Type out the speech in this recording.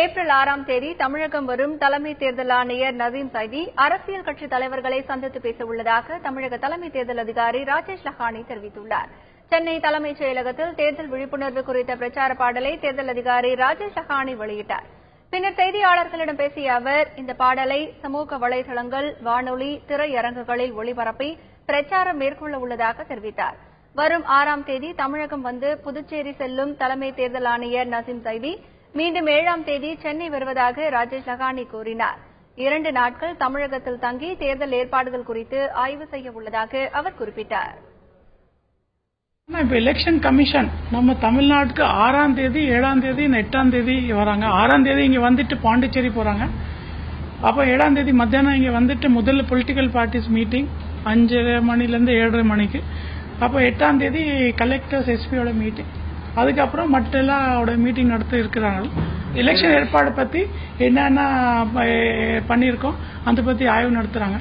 April 6ஆம் தேதி தமிழகம் வரும் தலைமை தேர்தல் ஆணையர் நசீம் சைதி அரசியல் கட்சித் தலைவர்களை சந்தித்து பேச உள்ளதாக தமிழக தலைமை தேர்தல் அதிகாரி ராஜேஷ் லக்கானி தெரிவித்துள்ளார். சென்னை தலைமைச் செயலகத்தில் தேர்தல் விழிப்புணர்வு குறித்த பிரச்சார பாடலை தேர்தல் அதிகாரி ராஜேஷ் லக்கானி வெளியிட்டார். பின்னர் செய்தியாளர்களிடம் பேசிய அவர், இந்த பாடலை சமூக வலைதளங்கள், வானொலி, திரையரங்குகளில் ஒளிபரப்பி பிரச்சாரம் மேற்கொள்ள உள்ளதாக தெரிவித்தார். வரும் 6ஆம் தேதி தமிழகம் வந்து புதுச்சேரி செல்லும் தலைமை தேர்தல் ஆணையர் நசீம் சைதி மீண்டும் 7ஆம் தேதி சென்னை வருவதாக ராஜேஷ் லக்கானி கூறினார். 2 நாட்கள் தமிழகத்தில் தங்கி தேர்தல் ஏற்பாடுகள் குறித்து ஆய்வு செய்ய உள்ளதாக அவர் குறிப்பிட்டார். இப்ப எலெக்ஷன் கமிஷன் நம்ம தமிழ்நாட்டுக்கு 6ஆம் தேதி, 7ஆம் தேதி, 8ஆம் தேதி வராங்க. 6ஆம் தேதி இங்க வந்துட்டு பாண்டிச்சேரி போறாங்க. அப்ப 7ஆம் தேதி மத்தியானம் இங்க வந்துட்டு முதல்ல பொலிட்டிக்கல் பார்ட்டிஸ் மீட்டிங் 5:30 மணிலேருந்து 7:30 மணிக்கு. அப்ப 8ஆம் தேதி கலெக்டர்ஸ் எஸ்பியோட மீட்டிங். அதுக்கப்புறம் மற்ற எல்லாரோட மீட்டிங் நடத்த இருக்கிறாங்க. எலெக்ஷன் ஏற்பாடு பத்தி என்னென்ன பண்ணியிருக்கோம் அதை பத்தி ஆய்வு நடத்துறாங்க.